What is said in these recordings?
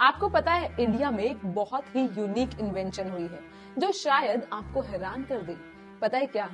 आपको पता है इंडिया में एक बहुत ही यूनिक इन्वेंशन हुई है जो शायद आपको हैरान कर दे। पता है क्या?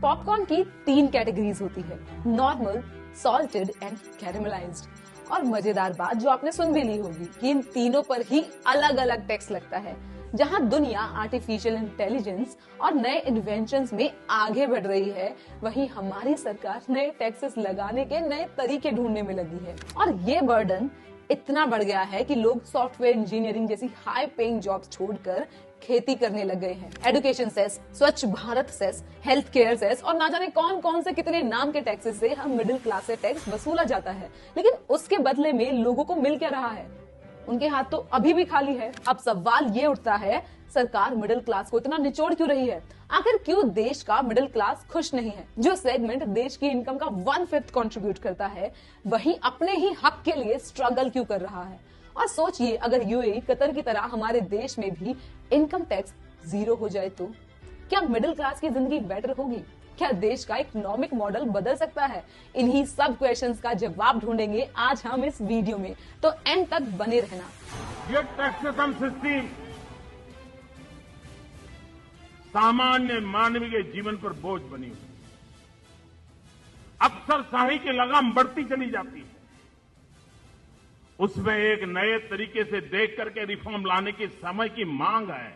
पॉपकॉर्न की 3 कैटेगरीज होती है, नॉर्मल, सॉल्टेड एंड कैरेमलाइज्ड। और मजेदार बात जो आपने सुन भी ली होगी कि इन तीनों पर ही अलग अलग टैक्स लगता है। जहां दुनिया आर्टिफिशियल इंटेलिजेंस और नए इन्वेंशंस में आगे बढ़ रही है, वहीं हमारी सरकार नए टैक्सेस लगाने के नए तरीके ढूंढने में लगी है। और ये बर्डन इतना बढ़ गया है कि लोग सॉफ्टवेयर इंजीनियरिंग जैसी हाई पेइंग जॉब्स छोड़कर खेती करने लग गए हैं। Education cess, Swachh Bharat cess, health care cess और ना जाने कौन कौन से कितने नाम के टैक्सेस से हम मिडिल क्लास से टैक्स वसूला जाता है। लेकिन उसके बदले में लोगों को मिल क्या रहा है? उनके हाथ तो अभी भी खाली है। अब सवाल ये उठता है, सरकार मिडिल क्लास को इतना निचोड़ क्यों रही है? आखिर क्यों देश का मिडिल क्लास खुश नहीं है? जो सेगमेंट देश की इनकम का 1/5 कंट्रीब्यूट करता है, वही अपने ही हक के लिए स्ट्रगल क्यों कर रहा है? और सोचिए, अगर यूएई, कतर की तरह हमारे देश में भी इनकम टैक्स 0 हो जाए तो क्या मिडिल क्लास की जिंदगी बेटर होगी? क्या देश का इकोनॉमिक मॉडल बदल सकता है? इन्हीं सब क्वेश्चंस का जवाब ढूंढेंगे आज हम इस वीडियो में, तो एंड तक बने रहना। ये टैक्सेशन सिस्टम सामान्य मानवीय जीवन पर बोझ बनी हुई, अक्सर शाही की लगाम बढ़ती चली जाती है। उसमें एक नए तरीके से देख करके रिफॉर्म लाने की समय की मांग है।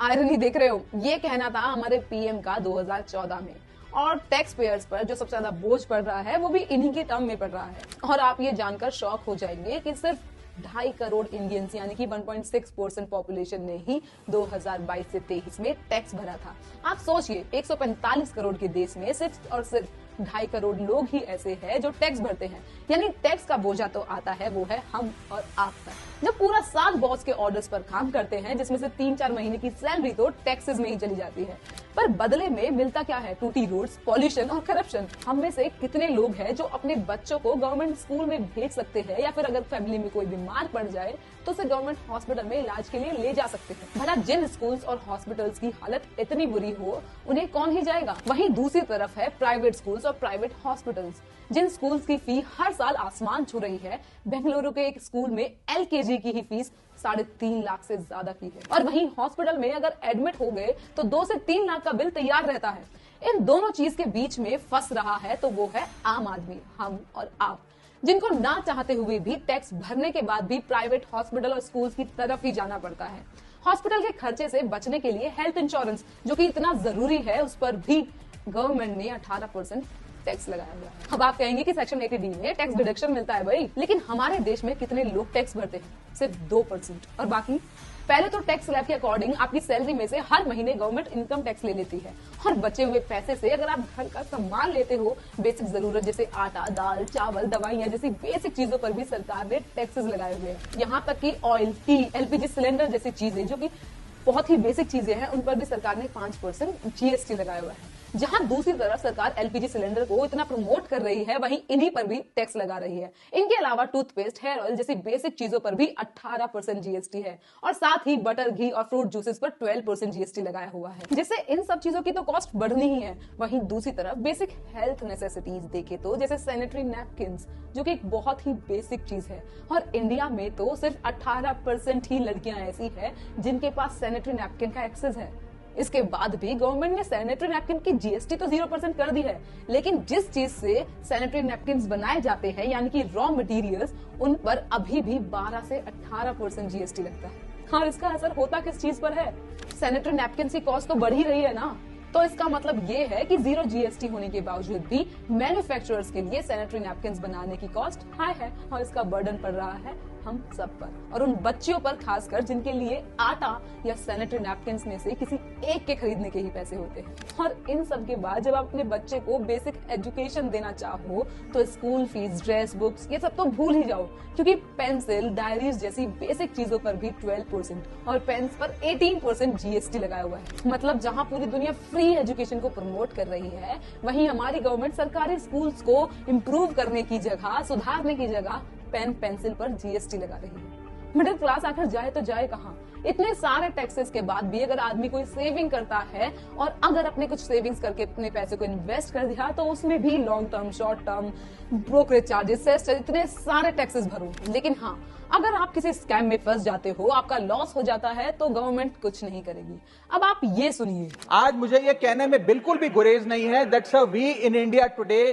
आयरनी देख रहे हो, ये कहना था हमारे पीएम का 2014 में। और टैक्स पेयर्स पर जो सबसे ज्यादा बोझ पड़ रहा है वो भी इन्हीं के टर्म में पड़ रहा है। और आप ये जानकर शॉक हो जाएंगे कि सिर्फ 2.5 करोड़ इंडियंस यानी कि 1.6% पॉपुलेशन ने ही 2022 से 23 में टैक्स भरा था। आप सोचिए, 145 करोड़ के देश में सिर्फ और सिर्फ 2.5 करोड़ लोग ही ऐसे हैं जो टैक्स भरते हैं। यानी टैक्स का बोझा तो आता है, वो है हम और आप पर। जब पूरा साल बॉस के ऑर्डर्स पर काम करते हैं, जिसमें से 3-4 महीने की सैलरी तो टैक्सेस में ही चली जाती है, पर बदले में मिलता क्या है? टूटी रोड्स, पॉल्यूशन और करप्शन। हम में से कितने लोग हैं जो अपने बच्चों को गवर्नमेंट स्कूल में भेज सकते हैं, या फिर अगर फैमिली में कोई बीमार पड़ जाए तो उसे गवर्नमेंट हॉस्पिटल में इलाज के लिए ले जा सकते हैं? भला जिन स्कूल्स और हॉस्पिटल्स की हालत इतनी बुरी हो, उन्हें कौन ही जाएगा? वहीं दूसरी तरफ है प्राइवेट स्कूल्स और प्राइवेट हॉस्पिटल्स, जिन स्कूल्स की फी हर साल आसमान छू रही है। बेंगलुरु के एक स्कूल में एलकेजी की ही फीस 3.5 लाख से ज्यादा की है। और वहीं हॉस्पिटल में अगर एडमिट हो गए तो 2 से 3 लाख का बिल तैयार रहता है। इन दोनों चीज के बीच में फंस रहा है तो वो है आम आदमी, हम और आप, जिनको ना चाहते हुए भी टैक्स भरने के बाद भी प्राइवेट हॉस्पिटल और स्कूल्स की तरफ ही जाना पड़ता है। हॉस्पिटल के खर्चे से बचने के लिए हेल्थ इंश्योरेंस, जो कि इतना जरूरी है, उस पर भी गवर्नमेंट ने 18% टैक्स लगाया हुआ है। अब आप कहेंगे कि सेक्शन 80D में टैक्स डिडक्शन मिलता है भाई, लेकिन हमारे देश में कितने लोग टैक्स भरते हैं? सिर्फ 2%। और बाकी पहले तो टैक्स स्लैब के अकॉर्डिंग आपकी सैलरी में से हर महीने गवर्नमेंट इनकम टैक्स ले लेती है। और बचे हुए पैसे से अगर आप घर का सामान लेते हो, बेसिक जरूरत जैसे आटा, दाल, चावल, दवाइयां जैसी बेसिक चीजों पर भी सरकार ने टैक्सेस लगाए हुए हैं। यहाँ तक कि ऑयल, टी, एलपीजी सिलेंडर जैसी चीजें जो कि बहुत ही बेसिक चीजें हैं, उन पर भी सरकार ने 5% जीएसटी लगाया हुआ है। जहां दूसरी तरफ सरकार एलपीजी सिलेंडर को इतना प्रमोट कर रही है, वहीं इन्हीं पर भी टैक्स लगा रही है। इनके अलावा टूथपेस्ट, हेयर ऑयल जैसी बेसिक चीजों पर भी 18% जीएसटी है। और साथ ही बटर, घी और फ्रूट जूसेस पर 12% जीएसटी लगाया हुआ है, जिससे इन सब चीजों की तो कॉस्ट बढ़नी ही है। वहीं दूसरी तरफ बेसिक हेल्थ नेसेसिटीज देखे तो जैसे सैनिटरी नैपकिन, जो कि एक बहुत ही बेसिक चीज है, और इंडिया में तो सिर्फ 18% ही लड़कियां ऐसी है जिनके पास सैनिटरी नैपकिन का एक्सेस है। इसके बाद भी गवर्नमेंट ने सैनिटरी नैपकिन की जीएसटी तो 0% कर दी है, लेकिन जिस चीज से सैनिटरी नैपकिन बनाए जाते हैं यानी कि रॉ मटेरियल्स, उन पर अभी भी 12 से 18% जीएसटी लगता है। और इसका असर होता किस चीज पर है? सैनिटरी नैपकिन की कॉस्ट तो बढ़ ही रही है ना। तो इसका मतलब ये है कि 0 जीएसटी होने के बावजूद भी मैन्युफैक्चरर्स के लिए सैनिटरी नैपकिन बनाने की कॉस्ट हाई है, और इसका बर्डन पड़ रहा है हम सब पर, और उन बच्चियों पर खासकर जिनके लिए आटा या सैनिटरी नैपकिन में से किसी एक के खरीदने के ही पैसे होते हैं। और इन सब के बाद जब आप अपने बच्चे को बेसिक एजुकेशन देना चाहो तो स्कूल फीस, ड्रेस, बुक्स, ये सब तो भूल ही जाओ, क्योंकि पेंसिल, डायरीज जैसी बेसिक चीजों पर भी 12% और पेन्स पर 18% जीएसटी लगाया हुआ है। मतलब जहाँ पूरी दुनिया फ्री एजुकेशन को प्रमोट कर रही है, वहीं हमारी गवर्नमेंट सरकारी स्कूल्स को इम्प्रूव करने की जगह, सुधारने की जगह पेन पेंसिल पर जीएसटी लगा रही है। मिडिल क्लास आखिर जाए तो जाए कहाँ? इतने सारे टैक्सेस के बाद भी अगर आदमी कोई सेविंग करता है और अगर अपने कुछ सेविंग्स करके अपने पैसे को इन्वेस्ट कर दिया तो उसमें भी long term, short term, brokerage charges, cess, इतने सारे टैक्सेस भरो। लेकिन हाँ, अगर आप किसी स्कैम में फंस जाते हो, आपका लॉस हो जाता है, तो गवर्नमेंट कुछ नहीं करेगी। अब आप ये सुनिए। आज मुझे ये कहने में बिल्कुल भी गुरेज नहीं है that sir we in India today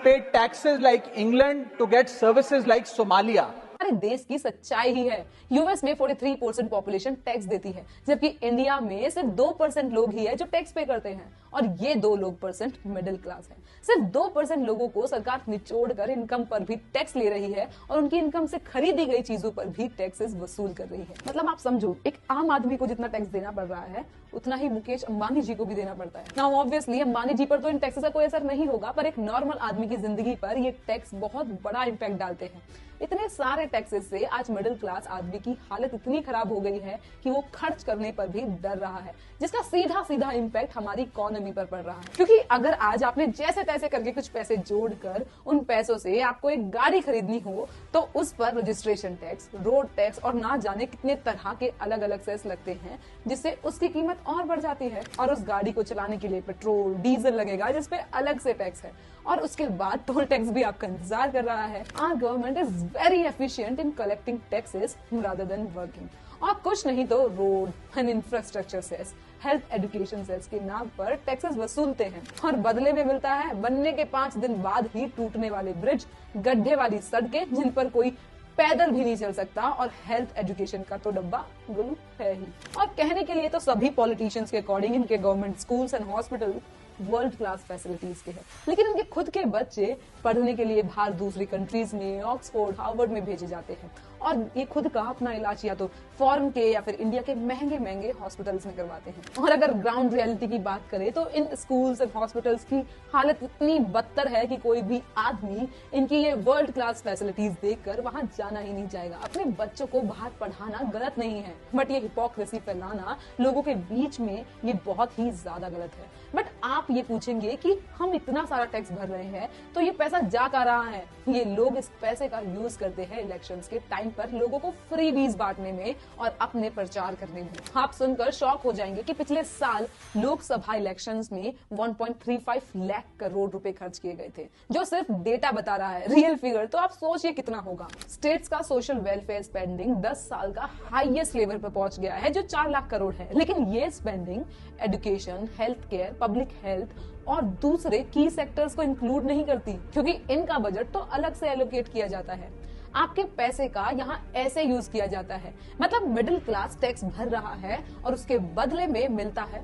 pay taxes like England to get services like Somalia. हमारे देश की सच्चाई ही है। यूएस में 43% पॉपुलेशन टैक्स देती है, जबकि इंडिया में सिर्फ 2% लोग ही है जो टैक्स पे करते हैं, और ये 2% मिडिल क्लास है। सिर्फ 2% लोगों को सरकार निचोड़ कर इनकम पर भी टैक्स ले रही है और उनकी इनकम से खरीदी गई चीजों पर भी टैक्सेस वसूल कर रही है। मतलब आप समझो, एक आम आदमी को जितना टैक्स देना पड़ रहा है उतना ही मुकेश अंबानी जी को भी देना पड़ता है। नाउ ऑब्वियसली अंबानी जी पर तो इन टैक्सेस का कोई असर नहीं होगा, पर एक नॉर्मल आदमी की जिंदगी पर ये टैक्स बहुत बड़ा इम्पैक्ट डालते हैं। इतने सारे टैक्सेस से आज मिडिल क्लास आदमी की हालत इतनी खराब हो गई है कि वो खर्च करने पर भी डर रहा है, जिसका सीधा सीधा इम्पैक्ट हमारी इकोनॉमी पर पड़ रहा है। क्योंकि अगर आज आपने जैसे तैसे करके कुछ पैसे जोड़कर उन पैसों से आपको एक गाड़ी खरीदनी हो तो उस पर रजिस्ट्रेशन टैक्स, रोड टैक्स और ना जाने कितने तरह के अलग अलग सेस लगते हैं, जिससे उसकी कीमत और बढ़ जाती है। और उस गाड़ी को चलाने के लिए पेट्रोल, डीजल लगेगा, जिसपे अलग से टैक्स है, और उसके बाद टोल टैक्स भी आपका इंतजार कर रहा है। Our government is very efficient in collecting taxes rather than working. और कुछ नहीं तो road and infrastructure cess, health education cess के नाम पर टैक्सेस वसूलते हैं, और बदले में मिलता है बनने के 5 दिन बाद ही टूटने वाले ब्रिज, गड्ढे वाली सड़कें जिन पर कोई पैदल भी नहीं चल सकता, और हेल्थ एजुकेशन का तो डब्बा गुलू है ही। और कहने के लिए तो सभी पॉलिटिशियंस के अकॉर्डिंग इनके government schools and hospital world class facilities के हैं, लेकिन इनके खुद के बच्चे पढ़ने के लिए बाहर दूसरी कंट्रीज में, ऑक्सफोर्ड, हार्वर्ड में भेजे जाते हैं, और ये खुद का अपना इलाज या तो फॉरेन के या फिर इंडिया के महंगे महंगे हॉस्पिटल्स में करवाते हैं। और अगर ग्राउंड रियलिटी की बात करें तो इन स्कूल्स एंड हॉस्पिटल्स की हालत इतनी बदतर है कि कोई भी आदमी इनकी ये वर्ल्ड क्लास फैसिलिटीज देखकर वहां जाना ही नहीं चाहेगा। अपने बच्चों को बाहर पढ़ाना गलत नहीं है, बट ये हिपोक्रेसी फैलाना लोगों के बीच में ये बहुत ही ज्यादा गलत है। बट आप ये पूछेंगे कि हम इतना सारा टैक्स भर रहे हैं तो ये पैसा जा कहाँ रहा है? ये लोग इस पैसे का यूज करते हैं इलेक्शंस के टाइम पर लोगों को फ्री बीज बांटने में और अपने प्रचार करने में। आप सुनकर शॉक हो जाएंगे कि पिछले साल लोकसभा इलेक्शंस में 1.35 लाख करोड़ रुपए खर्च किए गए थे, जो सिर्फ डेटा बता रहा है। रियल फिगर तो आप सोचिए कितना होगा। स्टेट्स का सोशल वेलफेयर स्पेंडिंग 10 साल का हाईएस्ट लेवल पर पहुंच गया है, जो 4 लाख करोड़ है। लेकिन ये spending education, health care, public health और दूसरे की सेक्टर्स को इंक्लूड नहीं करती, क्योंकि इनका बजट तो अलग से एलोकेट किया जाता है। आपके पैसे का यहाँ ऐसे यूज किया जाता है, मतलब मिडिल क्लास टैक्स भर रहा है और उसके बदले में मिलता है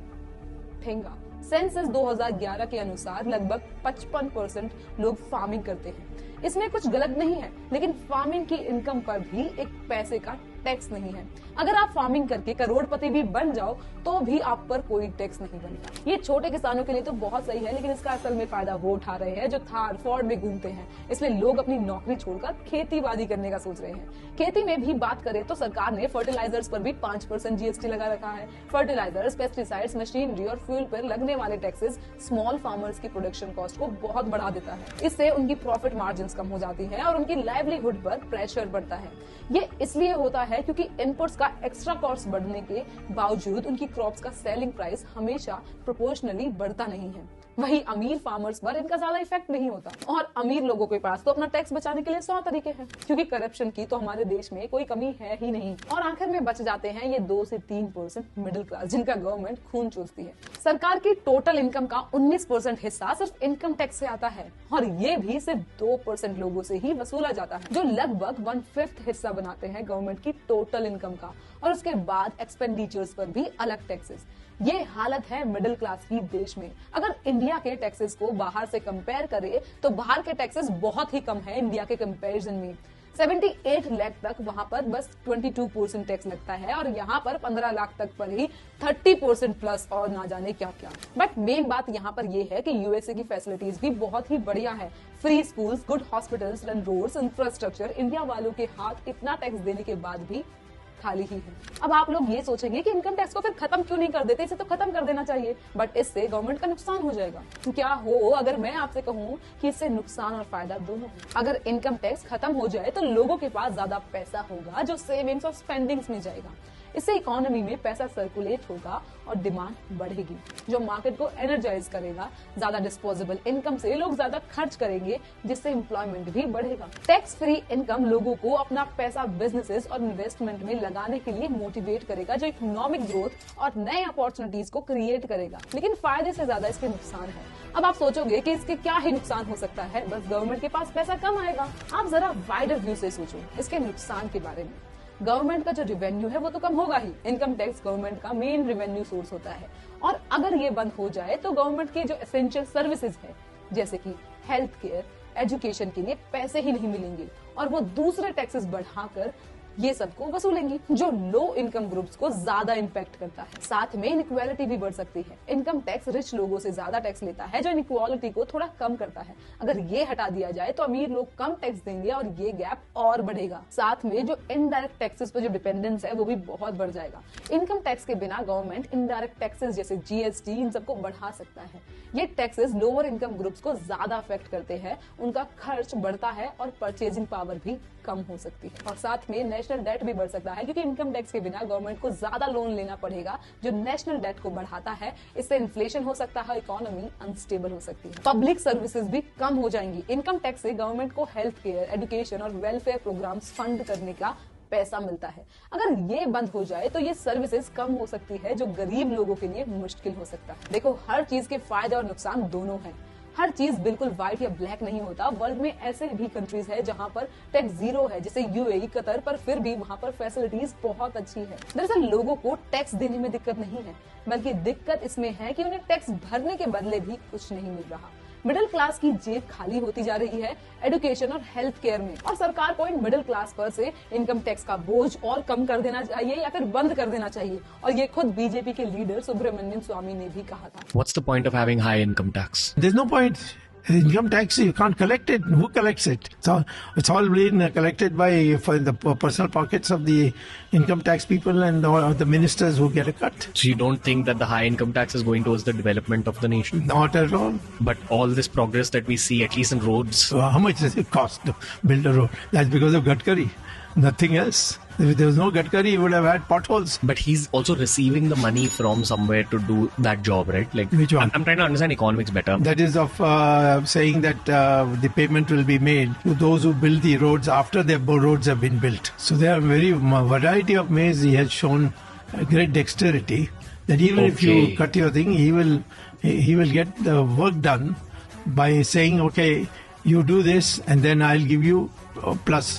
ठेंगा। सेंसस 2011 के अनुसार लगभग 55% लोग फार्मिंग करते हैं। इसमें कुछ गलत नहीं है, लेकिन फार्मिंग की इनकम पर भी एक पैसे का टैक्स नहीं है। अगर आप फार्मिंग करके करोड़पति भी बन जाओ तो भी आप पर कोई टैक्स नहीं बनता। ये छोटे किसानों के लिए तो बहुत सही है, लेकिन इसका असल में फायदा वो उठा रहे हैं जो थार फोर्ड में घूमते हैं। इसलिए लोग अपनी नौकरी छोड़कर खेती करने का सोच रहे हैं। खेती में भी बात करें तो सरकार ने फर्टिलाइजर्स पर भी 5% जीएसटी लगा रखा है। फर्टिलाइजर्स, पेस्टिसाइड्स, मशीनरी और फ्यूल पर लगने वाले टैक्सेस स्मॉल फार्मर्स की प्रोडक्शन कॉस्ट को बहुत बढ़ा देता है। इससे उनकी प्रॉफिट मार्जिन कम हो जाती है और उनकी लाइवलीहुड पर प्रेशर बढ़ता है। ये इसलिए होता है क्योंकि इनपुट्स का एक्स्ट्रा कॉस्ट बढ़ने के बावजूद उनकी क्रॉप्स का सेलिंग प्राइस हमेशा प्रोपोर्शनली बढ़ता नहीं है। वही अमीर फार्मर्स पर इनका ज्यादा इफेक्ट नहीं होता। और अमीर लोगों के पास तो अपना टैक्स बचाने के लिए 100 तरीके हैं, क्योंकि करप्शन की तो हमारे देश में कोई कमी है ही नहीं। और आखिर में बच जाते हैं ये 2 से 3% मिडिल क्लास, जिनका गवर्नमेंट खून चूसती है। सरकार की टोटल इनकम का 19% हिस्सा सिर्फ इनकम टैक्स से आता है, और ये भी सिर्फ 2% लोगों से ही वसूला जाता है, जो लगभग 1/5 हिस्सा बनाते हैं गवर्नमेंट की टोटल इनकम का। और उसके बाद एक्सपेंडिचर्स पर भी अलग टैक्सेस। ये हालत है मिडिल क्लास की देश में। अगर इंडिया के टैक्सेस को बाहर से कंपेयर करें तो बाहर के टैक्सेस बहुत ही कम है इंडिया के कंपैरिजन में। 78 लाख तक वहां पर बस 22% टैक्स लगता है, और यहाँ पर 15 लाख तक पर ही 30% प्लस और ना जाने क्या क्या। बट मेन बात यहाँ पर ये है कि यूएसए की फैसिलिटीज भी बहुत ही बढ़िया है। Free schools, good hospitals and roads, infrastructure. India वालों के हाथ इतना टैक्स देने के बाद भी खाली ही है। अब आप लोग ये सोचेंगे कि इनकम टैक्स को फिर खत्म क्यों नहीं कर देते, इसे तो खत्म कर देना चाहिए, बट इससे गवर्नमेंट का नुकसान हो जाएगा। क्या हो अगर मैं आपसे कहूँ कि इससे नुकसान और फायदा दोनों है। अगर इनकम टैक्स खत्म हो जाए तो लोगों के पास ज्यादा पैसा होगा जो सेविंग्स और स्पेंडिंग्स में जाएगा। इससे इकोनॉमी में पैसा सर्कुलेट होगा और डिमांड बढ़ेगी, जो मार्केट को एनर्जाइज करेगा। ज्यादा डिस्पोजेबल इनकम से लोग ज्यादा खर्च करेंगे, जिससे एम्प्लॉयमेंट भी बढ़ेगा। टैक्स फ्री इनकम लोगों को अपना पैसा बिजनेसेस और इन्वेस्टमेंट में लगाने के लिए मोटिवेट करेगा, जो इकोनॉमिक ग्रोथ और नए अपॉर्चुनिटीज को क्रिएट करेगा। लेकिन फायदे से ज्यादा इसके नुकसान है। अब आप सोचोगे कि इसके क्या ही नुकसान हो सकता है, बस गवर्नमेंट के पास पैसा कम आएगा। आप जरा वाइडर व्यू से सोचो इसके नुकसान के बारे में। गवर्नमेंट का जो रेवेन्यू है वो तो कम होगा ही। इनकम टैक्स गवर्नमेंट का मेन रेवेन्यू सोर्स होता है, और अगर ये बंद हो जाए तो गवर्नमेंट की जो एसेंशियल सर्विसेज है, जैसे कि हेल्थ केयर, एजुकेशन के लिए पैसे ही नहीं मिलेंगे, और वो दूसरे टैक्सेस बढ़ाकर ये सबको वसूलेंगी, जो लो इनकम ग्रुप्स को ज्यादा इम्पैक्ट करता है। साथ में इनइक्वालिटी भी बढ़ सकती है। इनकम टैक्स रिच लोगों से ज्यादा टैक्स लेता है, जो इनइक्वालिटी को थोड़ा कम करता है। अगर ये हटा दिया जाए तो अमीर लोग कम टैक्स देंगे और ये गैप और बढ़ेगा। साथ में जो इनडायरेक्ट टैक्सेस पर जो डिपेंडेंस है वो भी बहुत बढ़ जाएगा। इनकम टैक्स के बिना गवर्नमेंट इनडायरेक्ट टैक्सेस जैसे जीएसटी इन सबको बढ़ा सकता है। ये टैक्सेस लोअर इनकम ग्रुप्स को ज्यादा अफेक्ट करते हैं, उनका खर्च बढ़ता है और परचेजिंग पावर भी कम हो सकती है। और साथ में नेशनल डेट भी बढ़ सकता है, क्योंकि इनकम टैक्स के बिना गवर्नमेंट को ज्यादा लोन लेना पड़ेगा, जो नेशनल डेट को बढ़ाता है। इससे इन्फ्लेशन हो सकता है, इकोनॉमी अनस्टेबल हो सकती है। पब्लिक सर्विसेज भी कम हो जाएंगी। इनकम टैक्स से गवर्नमेंट को हेल्थ केयर, एजुकेशन और वेलफेयर प्रोग्राम्स फंड करने का पैसा मिलता है। अगर ये बंद हो जाए तो ये सर्विसेज कम हो सकती है, जो गरीब लोगों के लिए मुश्किल हो सकता है। देखो, हर चीज के फायदे और नुकसान दोनों हैं। हर चीज बिल्कुल व्हाइट या ब्लैक नहीं होता। वर्ल्ड में ऐसे भी कंट्रीज है जहां पर टैक्स जीरो है, जैसे यूएई, कतर, पर फिर भी वहां पर फैसिलिटीज बहुत अच्छी है। दरअसल लोगों को टैक्स देने में दिक्कत नहीं है, बल्कि दिक्कत इसमें है कि उन्हें टैक्स भरने के बदले भी कुछ नहीं मिल रहा। मिडिल क्लास की जेब खाली होती जा रही है एजुकेशन और हेल्थ केयर में, और सरकार को इन मिडिल क्लास पर से इनकम टैक्स का बोझ और कम कर देना चाहिए या फिर बंद कर देना चाहिए। और ये खुद बीजेपी के लीडर सुब्रमण्यम स्वामी ने भी कहा था। What's the point of having high income tax? There's no point. Income tax, you can't collect it. Who collects it? It's all being collected for the personal pockets of the income tax people and or the ministers who get a cut. So you don't think that the high income tax is going towards the development of the nation? Not at all. But all this progress that we see, at least in roads, So how much does it cost to build a road? That's because of Gadkari. Nothing else. If there was no Gadkari, he would have had potholes. but he's also receiving the money from somewhere to do that job, right? Like, Which one? I'm trying to understand economics better. That is of saying that the payment will be made to those who build the roads after their roads have been built. So there are variety of ways he has shown great dexterity that even if you Okay. cut your thing, he will get the work done by saying, okay, you do this and then I'll give you plus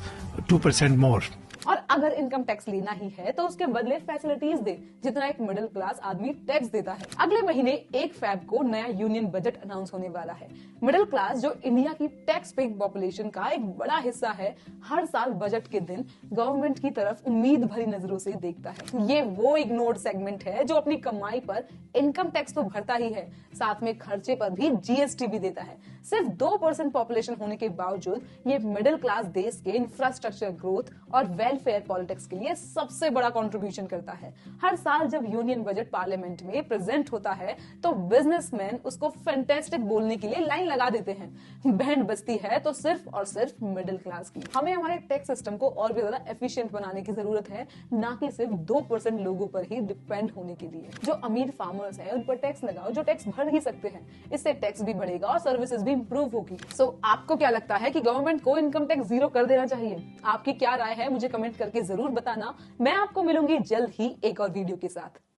2% more. और अगर income tax लेना ही है तो उसके बदले facilities दे, जितना एक middle class आदमी टैक्स देता है। अगले महीने 1 फरवरी को नया यूनियन बजट अनाउंस होने वाला है। मिडिल क्लास, जो इंडिया की टैक्स पेइंग पॉपुलेशन का एक बड़ा हिस्सा है, हर साल बजट के दिन गवर्नमेंट की तरफ उम्मीद भरी नजरों से देखता है। ये वो इग्नोर्ड सेगमेंट है जो अपनी कमाई पर इनकम टैक्स तो भरता ही है, साथ में खर्चे पर भी जीएसटी भी देता है। सिर्फ 2% पॉपुलेशन होने के बावजूद ये मिडिल क्लास देश के इंफ्रास्ट्रक्चर ग्रोथ और वेलफेयर पॉलिटिक्स के लिए सबसे बड़ा कंट्रीब्यूशन करता है। हर साल जब यूनियन बजट पार्लियामेंट में प्रेजेंट होता है तो बिजनेसमैन उसको फैंटास्टिक बोलने के लिए लाइन लगा देते हैं। बैंड बजती है तो सिर्फ और सिर्फ मिडिल क्लास की। हमें हमारे टैक्स सिस्टम को और भी ज्यादा एफिशिएंट बनाने की जरूरत है, ना कि सिर्फ 2% लोगों पर ही डिपेंड होने के लिए। जो अमीर फार्मर्स हैं उन पर टैक्स लगाओ, जो टैक्स भर ही सकते हैं। इससे टैक्स भी बढ़ेगा और सर्विसेज भी इंप्रूव होगी। सो आपको क्या लगता है कि गवर्नमेंट को इनकम टैक्स जीरो कर देना चाहिए? आपकी क्या राय है मुझे कमेंट करके जरूर बताना। मैं आपको मिलूंगी जल्द ही एक और वीडियो के साथ।